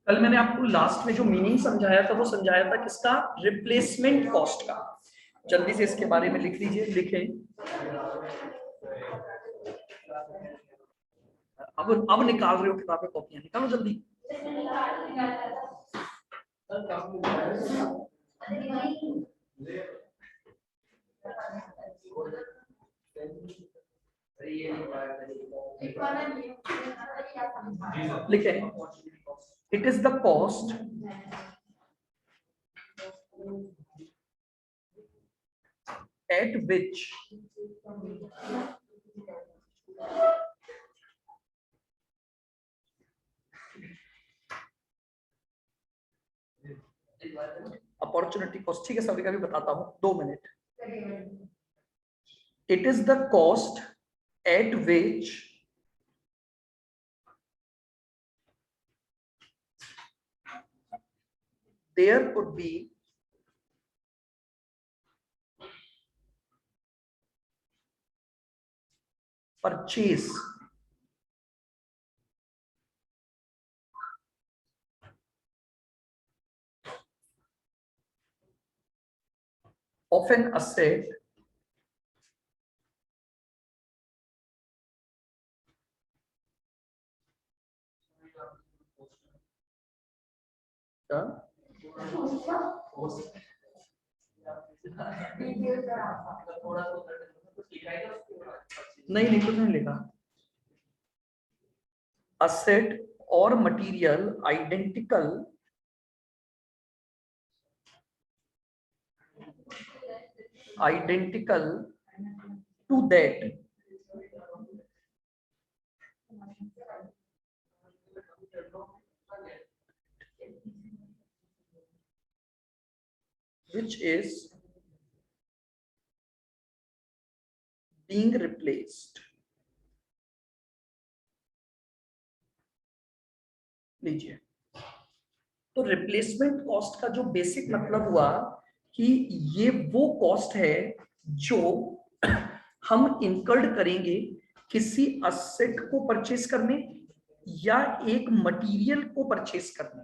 कल मैंने आपको लास्ट में जो मीनिंग समझाया था वो समझाया था किसका? रिप्लेसमेंट कॉस्ट का। जल्दी से इसके बारे में लिख लीजिए, लिखें। अब निकाल रहे हो किताबें कॉपियां, निकालो जल्दी। लिखें, it is the cost at which opportunity cost, ठीक है सभी का भी बताता हूं, 2 मिनट। It is the cost at which there could be purchase of an asset नहीं कुछ नहीं लिखा। asset or material identical to that which is being replaced। लीजिए, तो रिप्लेसमेंट कॉस्ट का जो बेसिक मतलब हुआ कि ये वो कॉस्ट है जो हम इनकर्ड करेंगे किसी असेट को परचेस करने या एक मटेरियल को परचेस करने,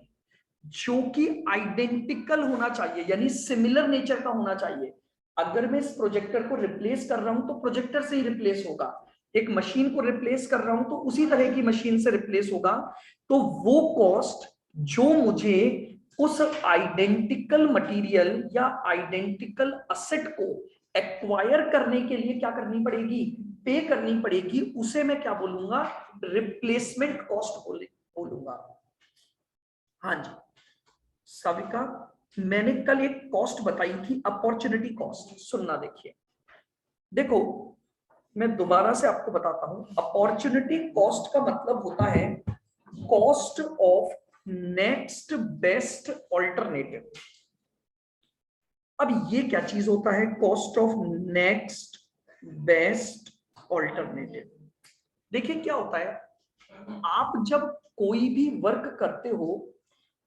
जो कि आइडेंटिकल होना चाहिए, यानी सिमिलर नेचर का होना चाहिए। अगर मैं इस प्रोजेक्टर को रिप्लेस कर रहा हूं तो प्रोजेक्टर से ही रिप्लेस होगा, एक मशीन को रिप्लेस कर रहा हूं तो उसी तरह की मशीन से रिप्लेस होगा। तो वो कॉस्ट जो मुझे उस आइडेंटिकल मटेरियल या आइडेंटिकल असेट को एक्वायर करने के लिए क्या करनी पड़ेगी, पे करनी पड़ेगी, उसे मैं क्या बोलूंगा? रिप्लेसमेंट कॉस्ट बोलूंगा। हाँ जी साविका, मैंने कल एक कॉस्ट बताई थी, अपॉर्चुनिटी कॉस्ट। सुनना, देखिए, देखो मैं दोबारा से आपको बताता हूं। अपॉर्चुनिटी कॉस्ट का मतलब होता है cost of next best alternative. अब ये क्या चीज होता है? Cost of next best alternative. देखिए क्या होता है, आप जब कोई भी वर्क करते हो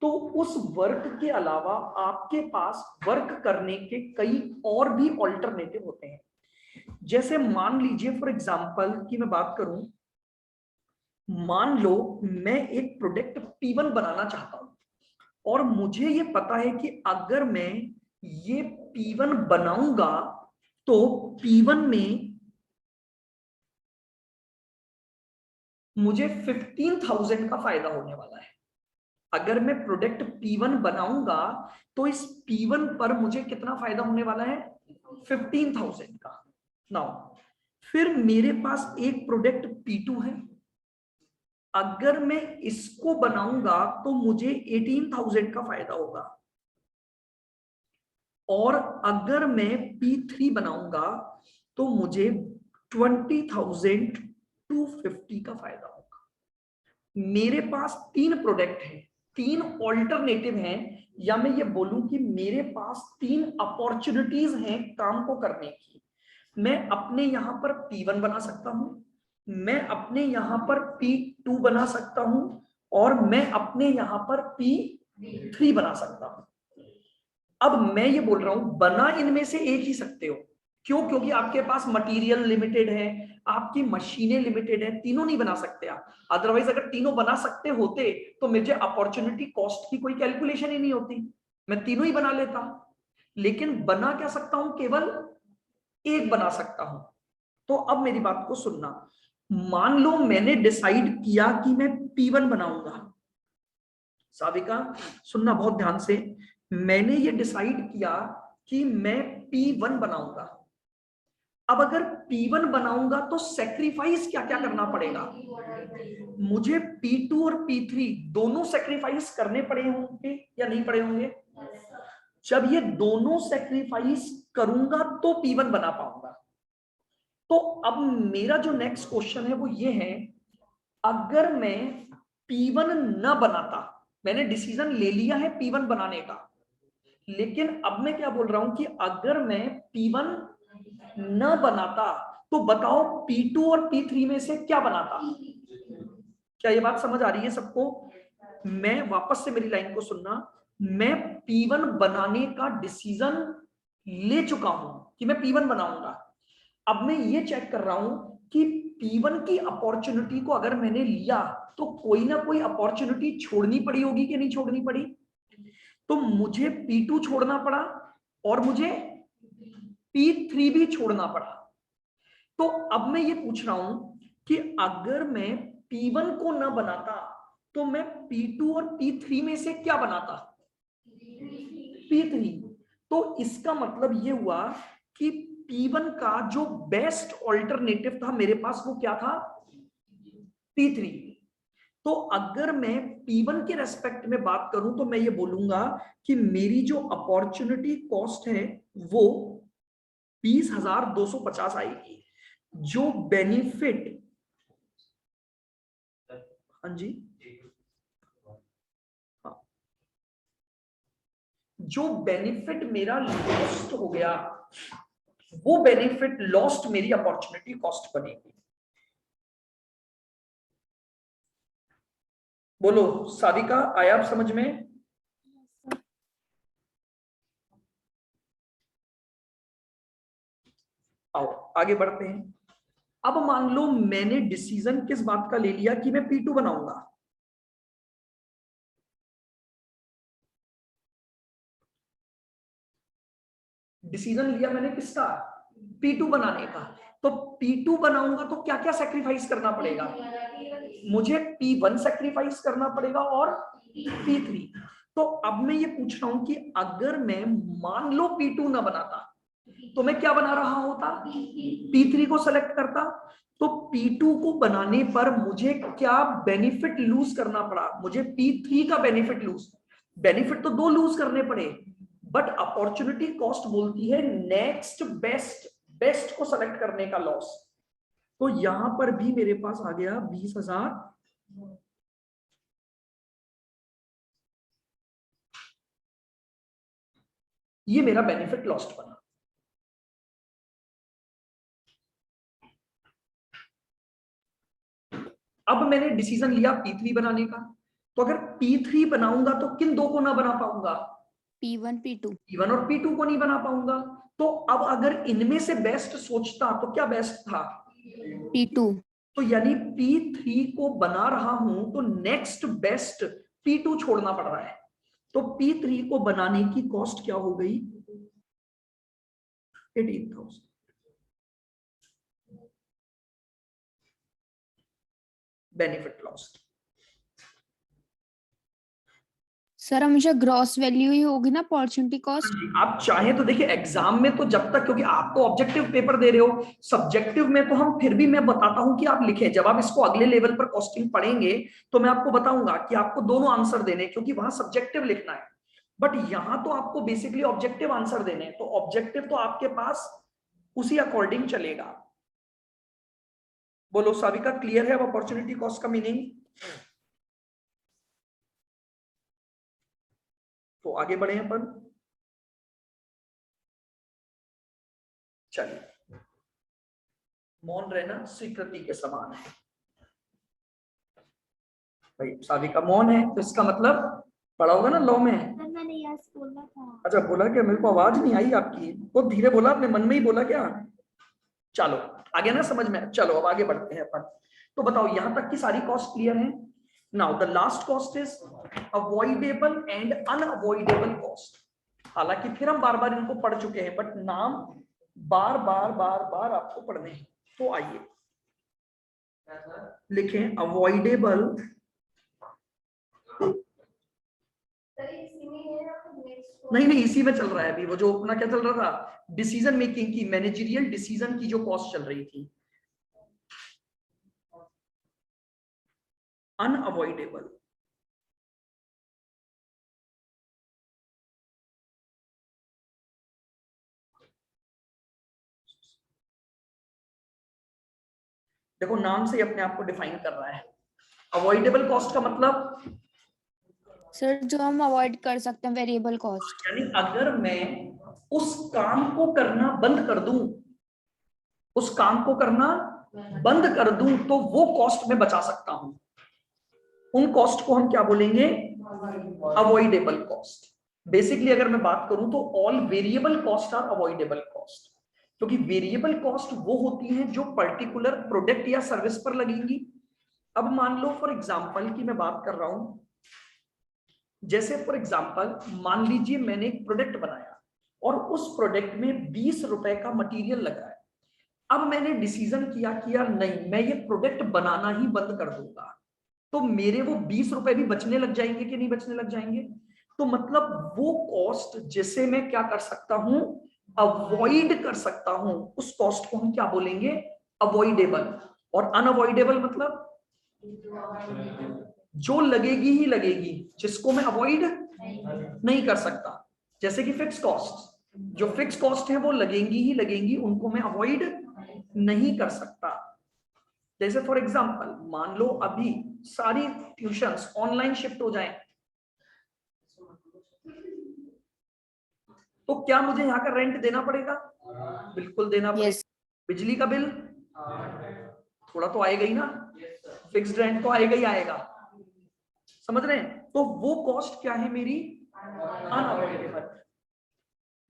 तो उस वर्क के अलावा आपके पास वर्क करने के कई और भी ऑल्टरनेटिव होते हैं। जैसे मान लीजिए फॉर एग्जांपल की मैं बात करूं, मान लो मैं एक प्रोडक्ट P1 बनाना चाहता हूं और मुझे ये पता है कि अगर मैं ये P1 बनाऊंगा तो P1 में मुझे 15,000 का फायदा होने वाला है। अगर मैं प्रोडक्ट P1 बनाऊंगा तो इस P1 पर मुझे कितना फायदा होने वाला है? 15,000 का। नाउ फिर मेरे पास एक प्रोडक्ट P2 है, अगर मैं इसको बनाऊंगा तो मुझे 18,000 का फायदा होगा, और अगर मैं P3 बनाऊंगा तो मुझे 20,250 का फायदा होगा। मेरे पास 3 प्रोडक्ट हैं, 3 ऑल्टरनेटिव हैं, या मैं ये बोलूं कि मेरे पास 3 अपॉर्चुनिटीज हैं काम को करने की। मैं अपने यहां पर P1 बना सकता हूं, मैं अपने यहां पर P2 बना सकता हूं, और मैं अपने यहां पर P3 बना सकता हूं। अब मैं ये बोल रहा हूं बना इनमें से एक ही सकते हो। क्यों? क्योंकि आपके पास मटेरियल लिमिटेड है, आपकी मशीनें लिमिटेड है, तीनों नहीं बना सकते आप। अदरवाइज अगर तीनों बना सकते होते तो मुझे अपॉर्चुनिटी कॉस्ट की कोई कैलकुलेशन ही नहीं होती, मैं तीनों ही बना लेता। लेकिन बना क्या सकता हूं, केवल एक बना सकता हूं। तो अब मेरी बात को सुनना, मान लो मैंने डिसाइड किया कि मैं P1 बनाऊंगा। साविका सुनना बहुत ध्यान से, मैंने ये डिसाइड किया कि मैं P1 बनाऊंगा। अब अगर P1 बनाऊंगा तो सेक्रीफाइस क्या क्या करना पड़ेगा, मुझे P2 और P3 दोनों सेक्रीफाइस करने पड़े होंगे या नहीं पड़े होंगे। जब ये दोनों सेक्रीफाइस करूंगा तो P1 बना पाऊंगा। तो अब मेरा जो नेक्स्ट क्वेश्चन है वो ये है, अगर मैं P1 न बनाता, मैंने डिसीजन ले लिया है P1 बनाने का, लेकिन अब मैं क्या बोल रहा हूं कि अगर मैं P1 न बनाता तो बताओ P2 और P3 में से क्या बनाता। क्या ये बात समझ आ रही है सबको? मैं वापस से मेरी लाइन को सुनना, मैं P1 बनाने का डिसीजन ले चुका हूं कि मैं P1 बनाऊंगा। अब मैं ये चेक कर रहा हूं कि P1 की अपॉर्चुनिटी को अगर मैंने लिया तो कोई ना कोई अपॉर्चुनिटी छोड़नी पड़ी होगी कि नहीं छोड़नी पड़ी। तो मुझे P2 छोड़ना पड़ा और मुझे P3 भी छोड़ना पड़ा। तो अब मैं ये पूछ रहा हूं कि अगर मैं P1 को ना बनाता तो मैं P2 और P3 में से क्या बनाता, P3। तो इसका मतलब ये हुआ कि P1 का जो बेस्ट ऑल्टरनेटिव था मेरे पास वो क्या था, P3। तो अगर मैं P1 के रेस्पेक्ट में बात करूं तो मैं ये बोलूंगा कि मेरी जो अपॉर्चुनिटी कॉस्ट है वो 20,250 आएगी। जो बेनिफिट, हाँ जी, हाँ, जो बेनिफिट मेरा लॉस्ट हो गया वो बेनिफिट लॉस्ट मेरी अपॉर्चुनिटी कॉस्ट बनेगी। बोलो साविका, आया आप समझ में? आओ आगे बढ़ते हैं। अब मान लो मैंने डिसीजन किस बात का ले लिया कि मैं P2 बनाऊंगा। डिसीजन लिया मैंने किसका, P2 बनाने का। तो P2 बनाऊंगा तो क्या क्या सेक्रीफाइस करना पड़ेगा, मुझे P1 सेक्रीफाइस करना पड़ेगा और P3। तो अब मैं ये पूछ रहा हूं कि अगर मैं मान लो P2 ना बनाता तो मैं क्या बना रहा होता, P3 को सेलेक्ट करता। तो P2 को बनाने पर मुझे क्या बेनिफिट लूज करना पड़ा, मुझे P3 का बेनिफिट लूज, बेनिफिट तो दो लूज करने पड़े, बट अपॉर्चुनिटी कॉस्ट बोलती है नेक्स्ट बेस्ट, बेस्ट को सेलेक्ट करने का लॉस। तो यहां पर भी मेरे पास आ गया 20,000, ये मेरा बेनिफिट लॉस्ट बना। अब मैंने डिसीजन लिया P3 बनाने का, तो अगर P3 बनाऊंगा तो किन दो को ना बना पाऊंगा, P1 P2 P1 और P2 को नहीं बना पाऊंगा। तो अब अगर इनमें से बेस्ट सोचता तो क्या बेस्ट था, P2 तो यानी P3 को बना रहा हूं तो नेक्स्ट बेस्ट P2 छोड़ना पड़ रहा है। तो P3 को बनाने की कॉस्ट क्या हो गई, 18,000। Benefit lost. सर हमेशा ग्रॉस वैल्यू ही होगी ना अपॉर्चुनिटी कॉस्ट। आप चाहें तो देखिए एग्जाम में तो जब तक, क्योंकि आप तो ऑब्जेक्टिव पेपर दे रहे हो, सब्जेक्टिव में तो हम फिर भी मैं बताता हूं कि आप लिखें, जब आप इसको अगले लेवल पर कॉस्टिंग पढ़ेंगे तो मैं आपको बताऊंगा कि आपको दोनों आंसर देने, क्योंकि वहां सब्जेक्टिव लिखना है, बट यहां तो आपको बेसिकली ऑब्जेक्टिव आंसर देने हैं। तो ऑब्जेक्टिव तो आपके पास उसी अकॉर्डिंग चलेगा। बोलो साविका, क्लियर है अब अपॉर्चुनिटी कॉस्ट का मीनिंग? तो आगे बढ़े अपन, चलिए। मौन रहना स्वीकृति के समान है। भाई साविका मौन है तो इसका मतलब पढ़ा होगा ना लॉ में। मैंने यस बोला था। अच्छा बोला क्या, मेरे को आवाज नहीं आई आपकी, बहुत धीरे बोला आपने, मन में ही बोला क्या? चलो आ गया ना समझ में? चलो अब आगे बढ़ते हैं अपन। तो बताओ यहां तक की सारी कॉस्ट क्लियर है? Now the last cost is avoidable and unavoidable cost. हालांकि फिर हम बार बार इनको पढ़ चुके हैं, बट नाम बार बार आपको पढ़ने हैं। तो आइए लिखें अवॉइडेबल नहीं इसी में चल रहा है अभी। वो जो अपना क्या चल रहा था, डिसीजन मेकिंग की, मैनेजरियल डिसीजन की जो कॉस्ट चल रही थी, अनअवॉइडेबल। देखो नाम से ही अपने आप को डिफाइन कर रहा है। अवॉइडेबल कॉस्ट का मतलब सर जो हम अवॉइड कर सकते हैं वेरिएबल कॉस्ट। यानी अगर मैं उस काम को करना बंद कर दूं, उस काम को करना बंद कर दूं, तो वो कॉस्ट में बचा सकता हूं। उन कॉस्ट को हम क्या बोलेंगे? Avoidable cost. बेसिकली अगर मैं बात करूं तो all variable cost are avoidable cost, क्योंकि वेरिएबल कॉस्ट वो होती हैं जो पर्टिकुलर प्रोडक्ट या सर्विस पर लगेंगी। अब मान लो फॉर एग्जांपल की मैं बात कर रहा हूं, जैसे फॉर एग्जांपल मान लीजिए मैंने एक प्रोडक्ट बनाया और उस प्रोडक्ट में 20 रुपए का मटेरियल लगा है। अब मैंने डिसीजन किया कि यार नहीं, मैं ये प्रोडक्ट बनाना ही बंद कर दूंगा, तो मेरे वो 20 रुपए भी बचने लग जाएंगे कि नहीं बचने लग जाएंगे? तो मतलब वो कॉस्ट जिसे मैं क्या कर सकता हूं, अवॉइड कर सकता हूं, उस कॉस्ट को हम क्या बोलेंगे? अवॉइडेबल। और अनअवॉइडेबल मतलब जो लगेगी ही लगेगी, जिसको मैं अवॉइड नहीं कर सकता। जैसे कि फिक्स कॉस्ट, जो फिक्स कॉस्ट है वो लगेंगी ही लगेंगी, उनको मैं अवॉइड नहीं कर सकता। जैसे फॉर एग्जांपल मान लो अभी सारी ट्यूशंस ऑनलाइन शिफ्ट हो जाएं, तो क्या मुझे यहाँ का रेंट देना पड़ेगा? बिल्कुल देना पड़ेगा। यस। बिजली का बिल थोड़ा तो आएगा ही ना, फिक्स्ड रेंट तो आएगा ही आएगा। समझ रहे हैं? तो वो कॉस्ट क्या है मेरी? अनअवॉइडेबल।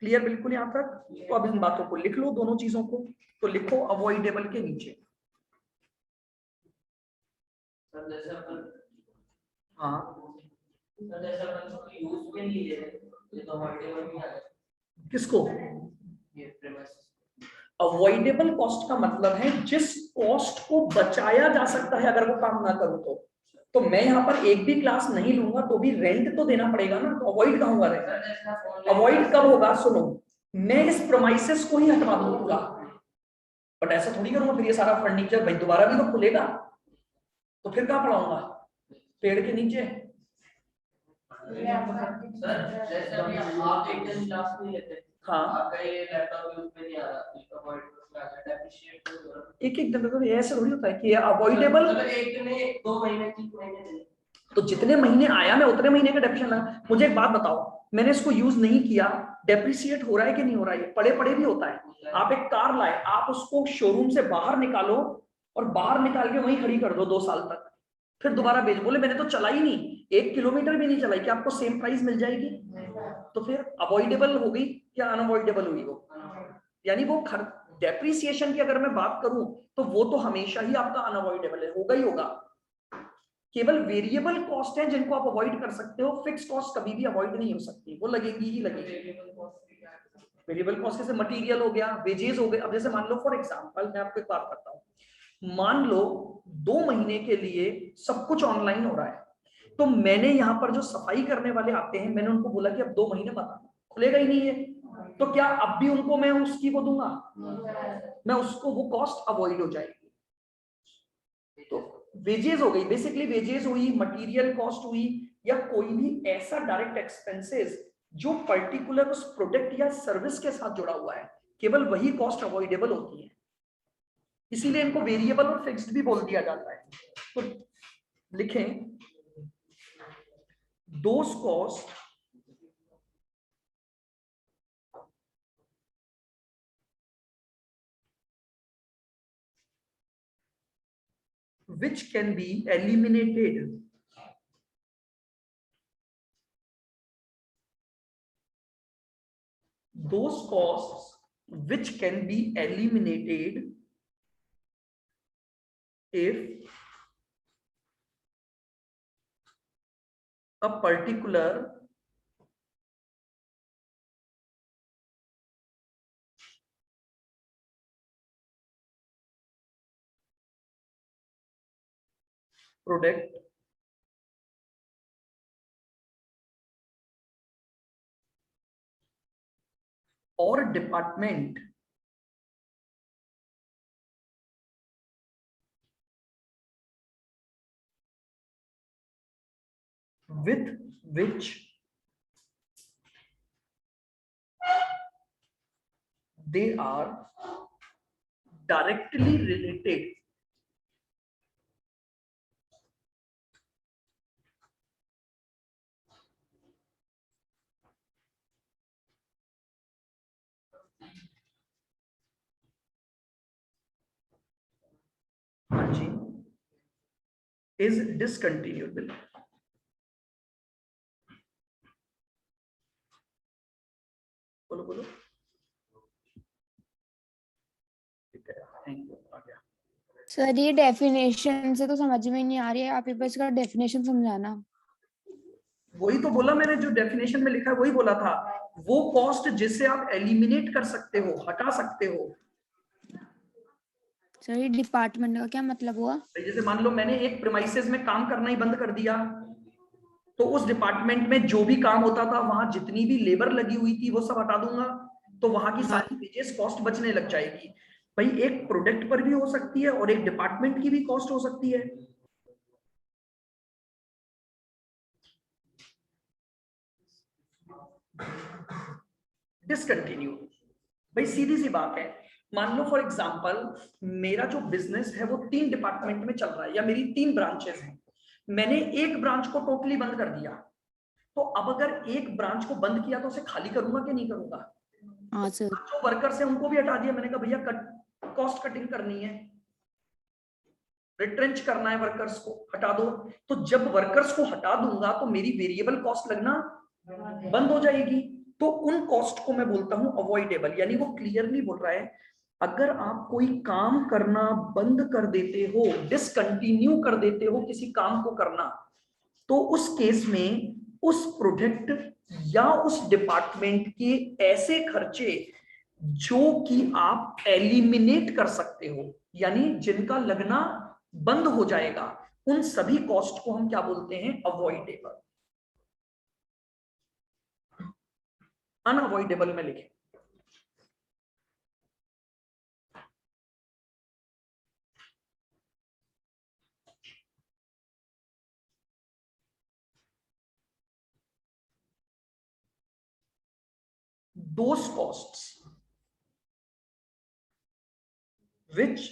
क्लियर बिल्कुल यहां तक? तो अब इन बातों को लिख लो, दोनों चीजों को। तो लिखो अवॉइडेबल के नीचे। हाँ किसको? अवॉइडेबल कॉस्ट का मतलब है जिस कॉस्ट को बचाया जा सकता है अगर वो काम ना करूं तो मैं यहां पर एक भी क्लास नहीं लूंगा तो भी रेंट तो देना पड़ेगा ना, तो अवॉइड कहां होगा रेंट? अवॉइड कब होगा? सुनो, मैं इस प्रोमाइसेस को ही हटवा दूंगा, बट ऐसा थोड़ी करूंगा फिर ये सारा फर्नीचर भाई दोबारा भी तो खुलेगा, तो फिर कहां पढ़ाऊंगा? पेड़ के नीचे? सर जैसे अभी आप एक दिन क्लास नहीं लेते, हाँ आपका ये लैपटॉप यूज में नहीं आ रहा, इसका अवॉइड डेप्रिशिएट एक एक दिन तो ऐसे थोड़ी होता है कि अवॉइडेबल। मतलब एक दिन नहीं, 2 महीने 3 महीने नहीं। तो जितने महीने आया मैं उतने महीने का डेप्रिसिएशन लगा। मुझे एक बात बताओ, मैंने इसको यूज नहीं किया, डेप्रिसिएट हो रहा है कि नहीं हो रहा है? पड़े पड़े भी होता है। आप एक कार लाए, आप उसको शोरूम से बाहर निकालो और बाहर निकाल के वहीं खड़ी कर दो 2 साल तक, फिर दोबारा बेच, बोले मैंने तो चलाई नहीं, 1 किलोमीटर भी नहीं चलाई, कि आपको सेम प्राइस मिल जाएगी? तो फिर अवॉइडेबल हो गई या अनअवॉइडेबल हुई वो? यानी वो डेप्रिसिएशन की अगर मैं बात करूं तो वो तो हमेशा ही आपका अनअवॉइडेबल है, होगा ही होगा। केवल वेरिएबल कॉस्ट है जिनको आप अवॉइड कर सकते हो, फिक्स कॉस्ट कभी भी अवॉइड नहीं हो सकती, वो लगेगी ही लगेगी। वेरिएबल कॉस्ट जैसे मटेरियल हो गया, वेजेस हो गए। अब जैसे मान लो फॉर एग्जांपल मैं आपको एक बात करता हूं, मान लो 2 महीने के लिए सब कुछ ऑनलाइन हो रहा है, तो मैंने यहाँ पर जो सफाई करने वाले आते हैं, मैंने उनको बोला कि अब 2 महीने मत आना, खुलेगा ही नहीं है, तो क्या अब भी उनको मैं उसकी वो दूंगा? मैं उसको वो कॉस्ट अवॉइड हो जाएगी। तो वेजेस हो गई, बेसिकली वेजेस हुई, मटेरियल कॉस्ट हुई, या कोई भी ऐसा डायरेक्ट एक्सपेंसेस जो पर्टिकुलर उस प्रोडक्ट या सर्विस के साथ जुड़ा हुआ है, केवल वही कॉस्ट अवॉइडेबल होती है। इसीलिए इनको वेरिएबल और फिक्स्ड भी बोल दिया जाता है। तो लिखें दोस cost which can be eliminated those costs which can be eliminated if a particular product or department with which they are directly related is discontinuable. बोलो बोलो। ठीक है, थैंक यू, आ गया। सर ये डेफिनेशन से तो समझ में नहीं आ रही है, आप एक बार इसका डेफिनेशन समझाना। वही तो बोला मैंने, जो डेफिनेशन में लिखा है वही बोला था, वो कॉस्ट जिसे आप एलिमिनेट कर सकते हो, हटा सकते हो। सर ये डिपार्टमेंट का क्या मतलब हुआ? जैसे मान लो मैंने एक प्रेमाइसेस में काम करना ही बंद कर दिया, तो उस डिपार्टमेंट में जो भी काम होता था, वहां जितनी भी लेबर लगी हुई थी वो सब हटा दूंगा, तो वहां की सारी वेजेस कॉस्ट बचने लग जाएगी। भाई एक प्रोडक्ट पर भी हो सकती है और एक डिपार्टमेंट की भी कॉस्ट हो सकती है। डिसकंटिन्यू, भाई सीधी सी बात है। मान लो फॉर एग्जांपल मेरा जो बिजनेस है वो 3 डिपार्टमेंट में चल रहा है, या मेरी 3 ब्रांचेस हैं, मैंने एक ब्रांच को टोटली बंद कर दिया, तो अब अगर एक ब्रांच को बंद किया तो उसे खाली करूंगा कि नहीं करूंगा? हाँ सर। जो वर्कर्स है उनको भी हटा दिया, मैंने कहा भैया कॉस्ट कटिंग करनी है, रिट्रेंच करना है, वर्कर्स को हटा दो। तो जब वर्कर्स को हटा दूंगा तो मेरी वेरिएबल कॉस्ट लगना बंद हो जाएगी, तो उन कॉस्ट को मैं बोलता हूं अवॉइडेबल। यानी वो क्लियरली बोल रहा है अगर आप कोई काम करना बंद कर देते हो, डिसकंटिन्यू कर देते हो किसी काम को करना, तो उस केस में उस प्रोजेक्ट या उस डिपार्टमेंट के ऐसे खर्चे जो कि आप एलिमिनेट कर सकते हो, यानी जिनका लगना बंद हो जाएगा, उन सभी कॉस्ट को हम क्या बोलते हैं? अवॉइडेबल। अनअवॉइडेबल में लिखें। Those costs which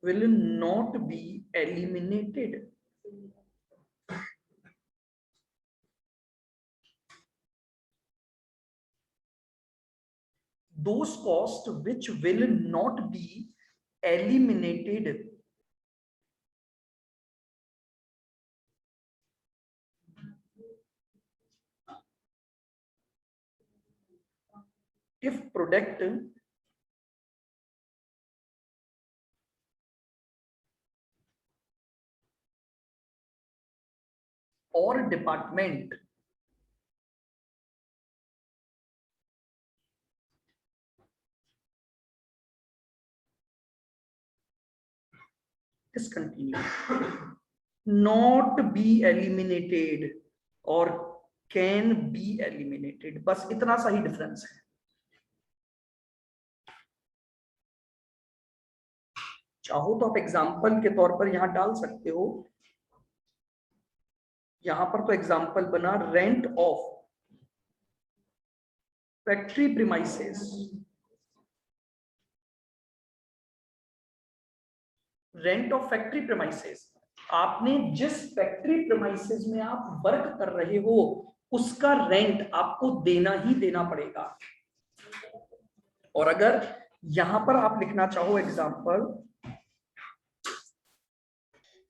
will not be eliminated. Those costs which will not be eliminated if product or department discontinue, not be eliminated or can be eliminated, बस इतना सा ही डिफरेंस है। चाहो तो आप एग्जाम्पल के तौर पर यहां डाल सकते हो, यहां पर तो एग्जाम्पल बना rent of factory premises, rent of factory premises. आपने जिस फैक्ट्री प्रीमाइसेस में आप वर्क कर रहे हो उसका रेंट आपको देना ही देना पड़ेगा। और अगर यहां पर आप लिखना चाहो एग्जाम्पल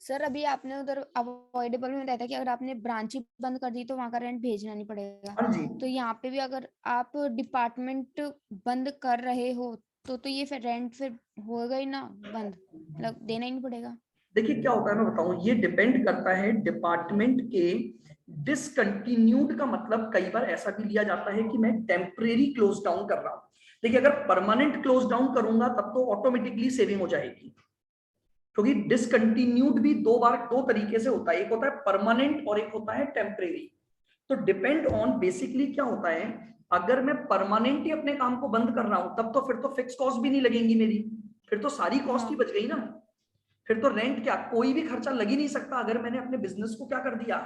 सर अभी आपने उधर अवॉइडेबल में रहता है कि अगर आपने ब्रांच ही बंद कर दी तो वहां का रेंट भेजना नहीं पड़ेगा। हाँ जी, तो यहाँ पे भी अगर आप डिपार्टमेंट बंद कर रहे हो तो ये फिर रेंट फिर होगा ही ना बंद, मतलब देना ही नहीं पड़ेगा। देखिए क्या होता है मैं बताऊं, ये डिपेंड करता है डिपार्टमेंट के। डिसकंटिन्यूड का मतलब कई बार ऐसा भी लिया जाता है कि मैं टेम्परेरी क्लोज डाउन कर रहा हूं। देखिए अगर परमानेंट क्लोज डाउन करूंगा तब तो ऑटोमेटिकली सेविंग हो जाएगी, क्योंकि डिसकंटिन्यूड भी दो तरीके से होता है, एक होता है परमानेंट और एक होता है टेम्परेरी। तो डिपेंड ऑन बेसिकली क्या होता है, अगर मैं परमानेंट ही अपने काम को बंद कर रहा हूं तब तो फिर तो फिक्स कॉस्ट भी नहीं लगेंगी मेरी, फिर तो सारी कॉस्ट ही हाँ बच गई ना। फिर तो रेंट क्या, कोई भी खर्चा लग ही नहीं सकता अगर मैंने अपने बिजनेस को क्या कर दिया,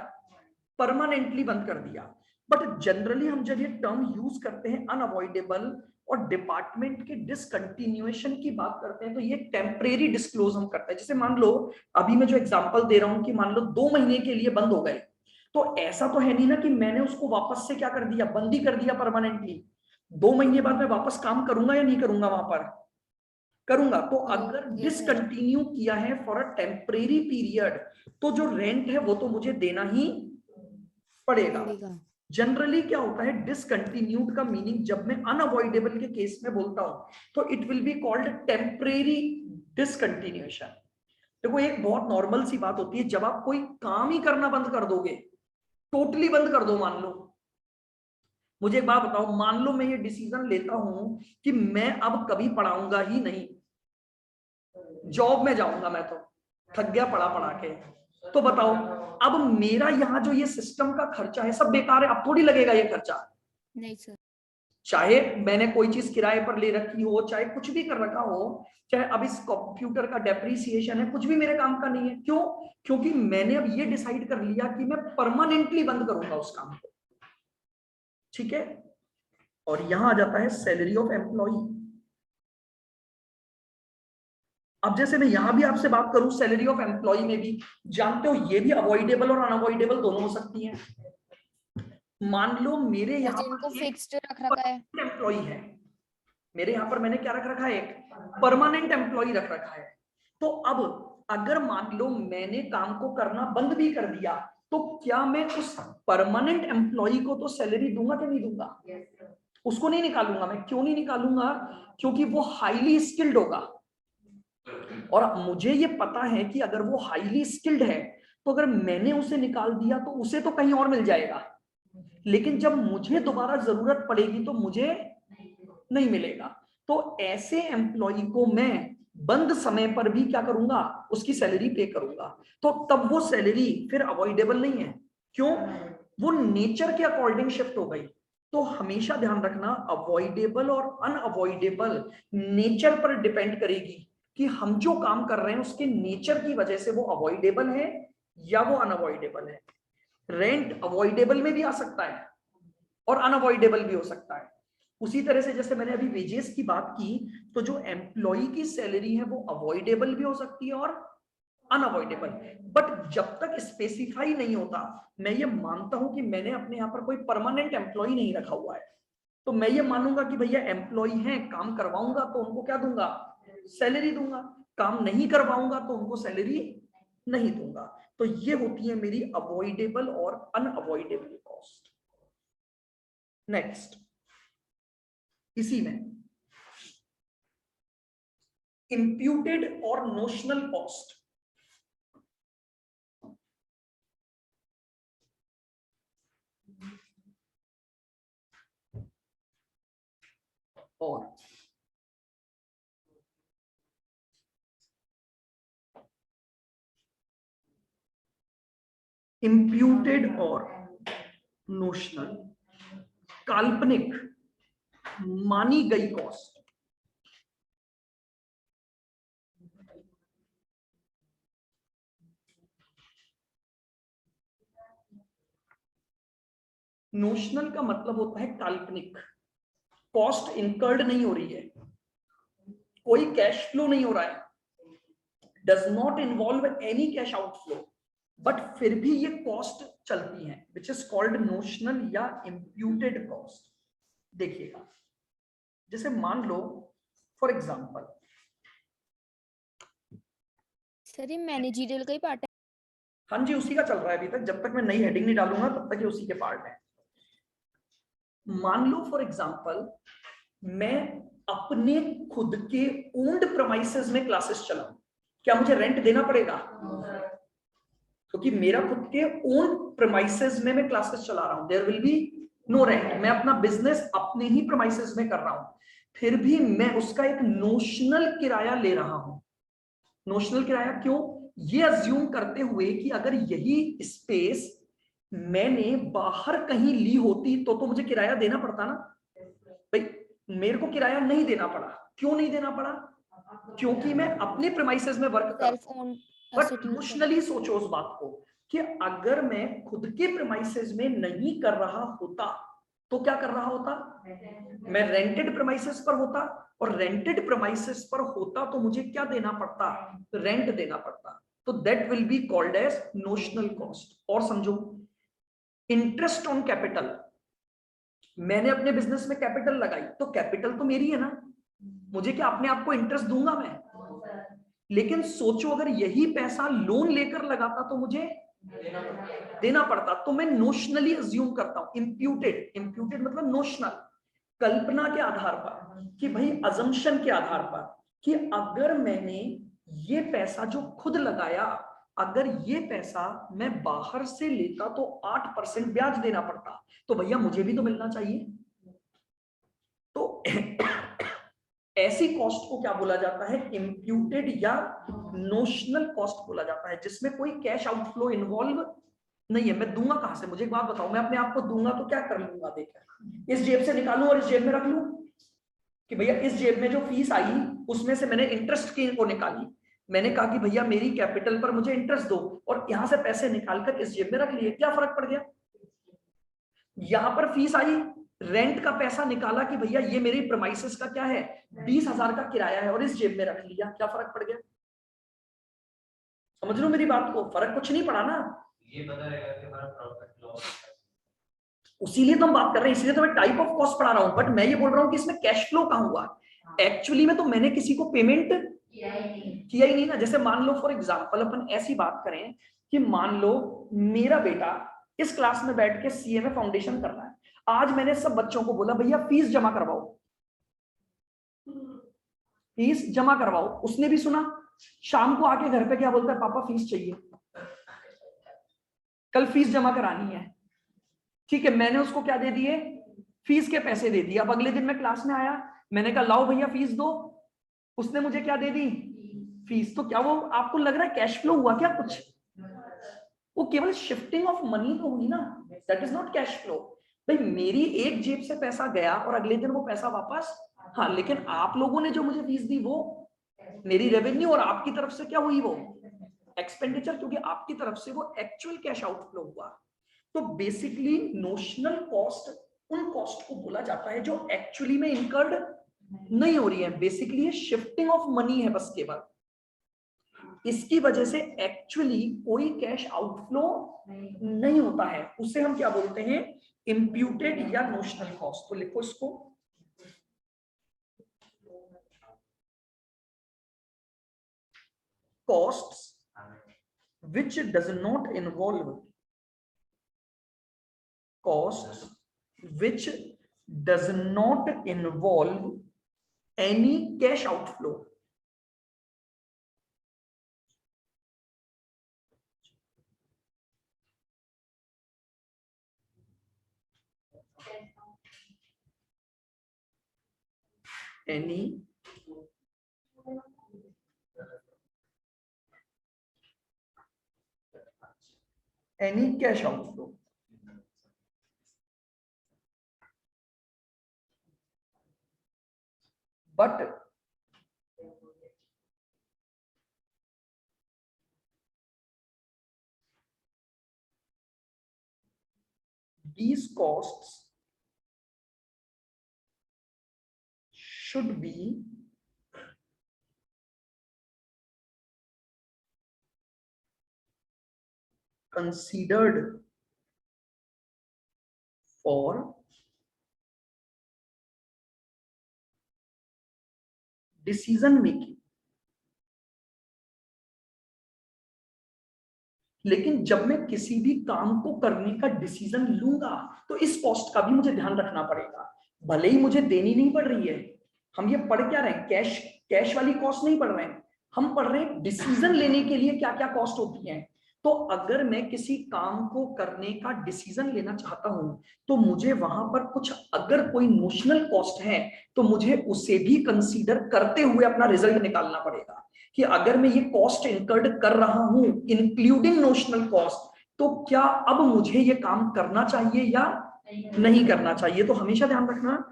परमानेंटली बंद कर दिया। बट जनरली हम जब ये टर्म यूज करते हैं अनअवॉइडेबल और डिपार्टमेंट के डिसकंटिन्यूएशन की बात करते हैं तो ये टेम्परेरी डिस्क्लोज हम करते हैं। जैसे मान लो अभी मैं जो एग्जांपल दे रहा हूं कि मान लो 2 महीने के लिए बंद हो गए, तो ऐसा तो है नहीं ना कि मैंने उसको वापस से क्या कर दिया, बंद ही कर दिया परमानेंटली। 2 महीने बाद मैं वापस काम करूंगा या नहीं करूंगा, वहां पर करूंगा। तो अगर ओके सर। डिसकंटिन्यू किया है फॉर अ टेम्परेरी पीरियड तो जो रेंट है वो तो मुझे देना ही पड़ेगा। पड़ेगा। जनरली क्या होता है डिसकंटिन्यूड का मीनिंग जब मैं अनअवॉइडेबल के केस में बोलता हूं तो it will be called temporary discontinuation. देखो एक बहुत नॉर्मल सी बात होती है, जब आप कोई काम ही करना बंद कर दोगे, टोटली बंद कर दो, मान लो, मुझे एक बात बताओ, मान लो मैं ये डिसीजन लेता हूं कि मैं अब कभी पढ़ाऊंगा ही नहीं, जॉब में जाऊंगा, मैं तो थक गया पढ़ा पढ़ा के, तो बताओ अब मेरा यहाँ जो ये सिस्टम का खर्चा है सब बेकार है, अब थोड़ी लगेगा ये खर्चा। नहीं सर। चाहे मैंने कोई चीज किराए पर ले रखी हो, चाहे कुछ भी कर रखा हो, चाहे अब इस कंप्यूटर का डेप्रीसिएशन है, कुछ भी मेरे काम का नहीं है। क्यों? क्योंकि मैंने अब ये डिसाइड कर लिया कि मैं परमानेंटली बंद करूंगा उस काम को। ठीक है, और यहां आ जाता है सैलरी ऑफ एम्प्लॉई। अब जैसे मैं यहां भी आपसे बात करूं सैलरी ऑफ एम्प्लॉय में भी, जानते हो ये भी अवॉइडेबल और अनअवॉइडेबल दोनों हो सकती है। मान लो मेरे और यहाँ जिनको पर एक फिक्स्ड रख रखा है। एम्प्लॉय है, मेरे यहां पर मैंने क्या रख रखा है, एक परमानेंट एम्प्लॉय रख रखा है। तो अब अगर मान लो मैंने काम को करना बंद भी कर दिया तो क्या मैं उस परमानेंट एम्प्लॉय को तो सैलरी दूंगा कि नहीं दूंगा? उसको नहीं निकालूंगा। मैं क्यों नहीं निकालूंगा? क्योंकि वो हाईली स्किल्ड होगा और मुझे ये पता है कि अगर वो हाईली स्किल्ड है तो अगर मैंने उसे निकाल दिया तो उसे तो कहीं और मिल जाएगा, लेकिन जब मुझे दोबारा जरूरत पड़ेगी तो मुझे नहीं मिलेगा। तो ऐसे एम्प्लॉय को मैं बंद समय पर भी क्या करूंगा, उसकी सैलरी पे करूंगा। तो तब वो सैलरी फिर अवॉइडेबल नहीं है। क्यों? वो नेचर के अकॉर्डिंग शिफ्ट हो गई। तो हमेशा ध्यान रखना अवॉइडेबल और अनअवॉइडेबल नेचर पर डिपेंड करेगी कि हम जो काम कर रहे हैं उसके नेचर की वजह से वो अवॉइडेबल है या वो अनअवॉइडेबल है। रेंट अवॉइडेबल में भी आ सकता है और अनअवॉइडेबल भी हो सकता है। उसी तरह से जैसे मैंने अभी वेजेस की बात की, तो जो एम्प्लॉय की सैलरी है वो अवॉइडेबल भी हो सकती है और अनअवॉइडेबल। बट जब तक स्पेसिफाई नहीं होता, मैं ये मानता हूं कि मैंने अपने यहां पर कोई परमानेंट एम्प्लॉय नहीं रखा हुआ है, तो मैं ये मानूंगा कि भैया एम्प्लॉय है, काम करवाऊंगा तो उनको क्या दूंगा, सैलरी दूंगा। काम नहीं करवाऊंगा तो उनको सैलरी नहीं दूंगा। तो ये होती है मेरी अवॉइडेबल और अनअवॉइडेबल कॉस्ट। नेक्स्ट, इसी में इंप्यूटेड और नोशनल कॉस्ट। और इंप्यूटेड और नोशनल, काल्पनिक मानी गई कॉस्ट। नोशनल का मतलब होता है काल्पनिक, कॉस्ट इनकर्ड नहीं हो रही है, कोई कैश फ्लो नहीं हो रहा है, does not involve any cash outflow, but फिर भी ये कॉस्ट चलती है, विच इज कॉल्ड नोशनल या इंप्यूटेड कॉस्ट। देखिएगा, जैसे मान लो फॉर एग्जांपल, सर ये मैनेजरियल का ही पार्ट हाँ जी, उसी का चल रहा है अभी तक, जब तक मैं नई हेडिंग नहीं डालूंगा तब तक ये उसी के पार्ट है। मान लो फॉर एग्जांपल मैं अपने खुद के ओन्ड प्रेमाइसेस में क्लासेस चलाऊं, क्या मुझे रेंट देना पड़ेगा? क्योंकि मेरा खुद के ओन प्रेमाइसेस में मैं क्लासेस चला रहा हूं, there will be no rent. मैं अपना बिजनेस अपने ही प्रेमाइसेस में कर रहा हूं, फिर भी मैं उसका एक नोशनल किराया ले रहा हूं। नोशनल किराया क्यों? ये अज्यूम करते हुए कि अगर यही स्पेस मैंने बाहर कहीं ली होती तो मुझे किराया देना पड़ता ना भाई। मेरे को किराया नहीं देना पड़ा। क्यों नहीं देना पड़ा? क्योंकि मैं अपने प्रेमाइसेस में वर्क कर। Self own but asset use कर। इमोशनली सोचो उस बात को कि अगर मैं खुद के प्रेमाइसेस में नहीं कर रहा होता तो क्या कर रहा होता? मैं रेंटेड प्रेमाइसेस पर होता, और रेंटेड प्रेमाइसेस पर होता तो मुझे क्या देना पड़ता? रेंट देना पड़ता। तो that will be called as notional cost. और समझो, इंटरेस्ट ऑन कैपिटल, मैंने अपने बिजनेस में कैपिटल लगाई तो कैपिटल तो मेरी है ना, मुझे क्या अपने आप को इंटरेस्ट दूंगा मैं? लेकिन सोचो अगर यही पैसा लोन लेकर लगाता तो मुझे देना पड़ता। तो मैं नोशनली अज्यूम करता हूं, इंप्यूटेड, इंप्यूटेड मतलब नोशनल, कल्पना के आधार पर, कि भाई अजम्पशन के आधार पर, कि अगर मैंने ये पैसा जो खुद लगाया, अगर ये पैसा मैं बाहर से लेता तो 8% ब्याज देना पड़ता, तो भैया मुझे भी तो मिलना चाहिए। तो ऐसी कॉस्ट को क्या बोला जाता है? इंप्यूटेड या नोशनल कॉस्ट बोला जाता है, जिसमें कोई कैश आउटफ्लो इन्वॉल्व नहीं है। मैं दूंगा कहां से? मुझे एक बात बताओ, मैं अपने आप को दूंगा तो क्या कर लूंगा? देखा, इस जेब से निकालूं और इस जेब में रख लूं कि भैया इस जेब में जो फीस आई उसमें से मैंने इंटरेस्ट की को निकाली, मैंने कहा कि भैया मेरी कैपिटल पर मुझे इंटरेस्ट दो, और यहां से पैसे निकालकर इस जेब में रख लिए, क्या फर्क पड़ गया? यहां पर फीस आई, रेंट का पैसा निकाला कि भैया ये मेरी प्रेमाइसेस का क्या है, 20,000 का किराया है, और इस जेब में रख लिया, क्या फर्क पड़ गया? समझ लो मेरी बात को, फर्क कुछ नहीं पड़ा ना। ये पता रहेगा कि हमारा प्रॉफिट लॉस। उसीलिए तो हम बात कर रहे हैं, इसीलिए तो मैं टाइप ऑफ कॉस्ट पढ़ा रहा हूं, बट मैं ये बोल रहा हूं कि इसमें कैश फ्लो कहां हुआ? एक्चुअली में तो मैंने किसी को पेमेंट किया ही नहीं ना। जैसे मान लो फॉर एग्जांपल अपन ऐसी बात करें कि मान लो मेरा बेटा इस क्लास में बैठ के सीए में फाउंडेशन कर रहा है, आज मैंने सब बच्चों को बोला भैया फीस जमा करवाओ, फीस जमा करवाओ, उसने भी सुना, शाम को आके घर पे क्या बोलता है? पापा फीस चाहिए, कल फीस जमा करानी है। ठीक है, मैंने उसको क्या दे दिए? फीस के पैसे दे दिए। अब अगले दिन मैं क्लास में आया, मैंने कहा लाओ भैया फीस दो, उसने मुझे क्या दे दी? फीस। तो क्या वो आपको लग रहा है कैश फ्लो हुआ क्या कुछ? वो केवल शिफ्टिंग ऑफ मनी तो हुई ना, that is not cash flow. भाई मेरी एक जेब से पैसा गया और अगले दिन वो पैसा वापस, हाँ, लेकिन आप लोगों ने जो मुझे फीस दी वो मेरी रेवेन्यू, और आपकी तरफ से क्या हुई? वो एक्सपेंडिचर, क्योंकि आपकी तरफ से वो एक्चुअल कैश आउटफ्लो हुआ। तो बेसिकली नोशनल कॉस्ट उन कॉस्ट को बोला जाता है जो एक्चुअली में इनकर्ड नहीं हो रही है, बेसिकली ये शिफ्टिंग ऑफ मनी है बस केवल। इसकी वजह से एक्चुअली कोई कैश आउटफ्लो नहीं होता है, उसे हम क्या बोलते हैं? इंप्यूटेड या नोशनल कॉस्ट। तो लिखो इसको, costs which does not involve costs which does not involve any cash outflow. Any cash outflow. But these costs should be considered for decision making. लेकिन जब मैं किसी भी काम को करने का डिसीजन लूंगा तो इस कॉस्ट का भी मुझे ध्यान रखना पड़ेगा, भले ही मुझे देनी नहीं पड़ रही है। हम ये पढ़ क्या रहे हैं, कैश वाली कॉस्ट नहीं पढ़ रहे हैं, हम पढ़ रहे हैं डिसीजन लेने के लिए क्या क्या कॉस्ट होती है। तो अगर मैं किसी काम को करने का डिसीजन लेना चाहता हूं तो मुझे वहां पर कुछ अगर कोई नोशनल कॉस्ट है तो मुझे उसे भी कंसीडर करते हुए अपना रिजल्ट निकालना पड़ेगा कि अगर मैं ये कॉस्ट इनकर्ड कर रहा हूं इंक्लूडिंग नोशनल कॉस्ट, तो क्या अब मुझे ये काम करना चाहिए या नहीं करना चाहिए। तो हमेशा ध्यान रखना,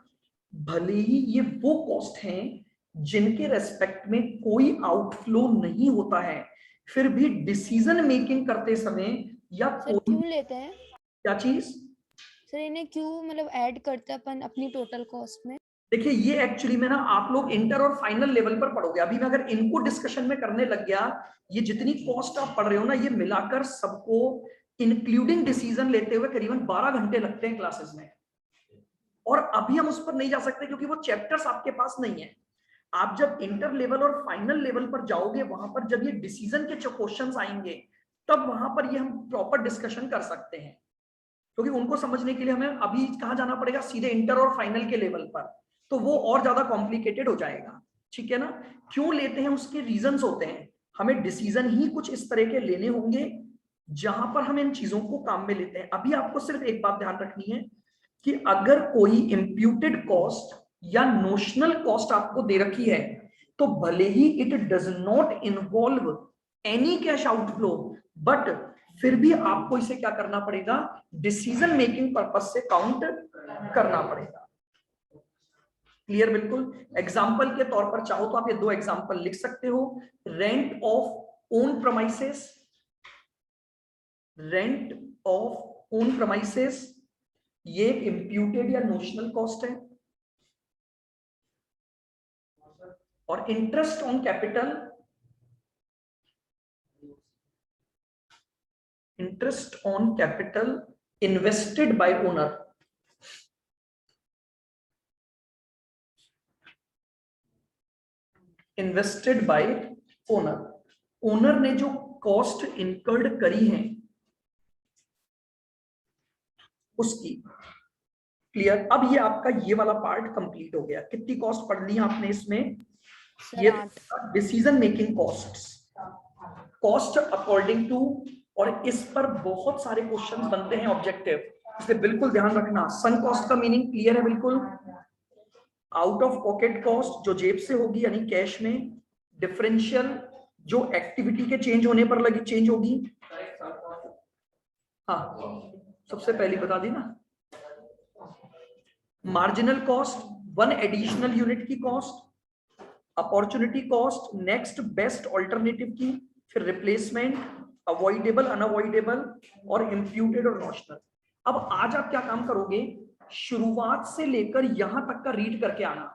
भले ही ये वो कॉस्ट हैं जिनके रेस्पेक्ट में कोई आउटफ्लो नहीं होता है, फिर भी डिसीजन मेकिंग करते समय या सर कोई क्यों लेते हैं, क्या चीज, सर इन्हें क्यों मतलब ऐड करते हैं अपन अपनी टोटल कॉस्ट में? देखिए ये एक्चुअली में ना आप लोग इंटर और फाइनल लेवल पर पढ़ोगे, अभी मैं अगर इनको डिस्कशन में करने लग गया, ये जितनी कॉस्ट आप पढ़ रहे हो ना ये मिलाकर सबको इंक्लूडिंग डिसीजन लेते हुए करीबन 12 घंटे लगते हैं क्लासेस में, और अभी हम उस पर नहीं जा सकते क्योंकि वो चैप्टर्स आपके पास नहीं है। आप जब इंटर लेवल और फाइनल लेवल पर जाओगे वहां पर जब ये डिसीजन के क्वेश्चंस आएंगे तब वहां पर ये हम प्रॉपर डिस्कशन कर सकते हैं, क्योंकि उनको समझने के लिए हमें अभी कहाँ जाना पड़ेगा, सीधे इंटर और फाइनल के लेवल पर, तो वो और ज्यादा कॉम्प्लिकेटेड हो जाएगा। ठीक है ना, क्यों लेते हैं उसके रीजंस होते हैं, हमें डिसीजन ही कुछ इस तरह के लेने होंगे जहां पर हम इन चीजों को काम में लेते हैं। अभी आपको सिर्फ एक बात ध्यान रखनी है कि अगर कोई इम्प्यूटेड कॉस्ट या नोशनल कॉस्ट आपको दे रखी है तो भले ही it does not involve any cash outflow, but फिर भी आपको इसे क्या करना पड़ेगा, डिसीजन मेकिंग पर्पस से काउंट करना पड़ेगा। क्लियर, बिल्कुल। एग्जाम्पल के तौर पर चाहो तो आप ये दो एग्जाम्पल लिख सकते हो, rent of own premises, rent of own premises ये एक इम्प्यूटेड या नोशनल कॉस्ट है, और interest on capital, interest on capital invested bye owner, invested bye owner, owner ने जो कॉस्ट इनकर्ड करी है उसकी। क्लियर, अब ये आपका ये वाला पार्ट कंप्लीट हो गया। कितनी कॉस्ट पढ़ ली आपने इसमें, सर ये 8। Decision making costs, cost according to, और इस पर बहुत सारे क्वेश्चंस बनते हैं ऑब्जेक्टिव, इसलिए बिल्कुल ध्यान रखना। सन कॉस्ट का मीनिंग क्लियर है बिल्कुल, आउट ऑफ पॉकेट कॉस्ट जो जेब से होगी यानी कैश में, डिफरेंशियल जो एक्टिविटी के चेंज होने पर लगी चेंज होगी, हाँ सबसे पहली बता दी ना, marginal cost one additional unit की cost, opportunity cost next best alternative की, फिर रिप्लेसमेंट, अवॉइडेबल अनअवॉइडेबल, और इम्प्यूटेड और नॉशनल। अब आज आप क्या काम करोगे, शुरुआत से लेकर यहां तक का रीड करके आना।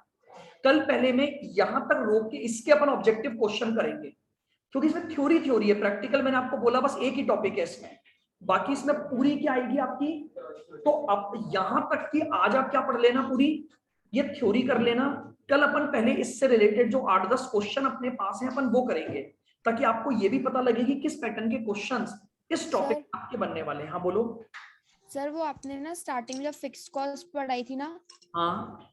कल पहले में यहां तक रोक के इसके अपन ऑब्जेक्टिव क्वेश्चन करेंगे, क्योंकि इसमें थ्योरी है, प्रैक्टिकल मैंने आपको बोला बस एक ही टॉपिक है इसमें, बाकी इसमें पूरी क्या आएगी आपकी। तो अब यहां तक कि आज आप क्या पढ़ लेना, पूरी ये थ्योरी कर लेना, कल अपन पहले इससे रिलेटेड जो 8-10 क्वेश्चन अपने पास हैं अपन वो करेंगे, ताकि आपको ये भी पता लगे कि किस पैटर्न के क्वेश्चंस इस टॉपिक आपके बनने वाले हैं। हाँ बोलो। सर वो आपने ना स्टार्टिंग में जब फिक्स्ड कॉस्ट पढ़ाई थी ना, हाँ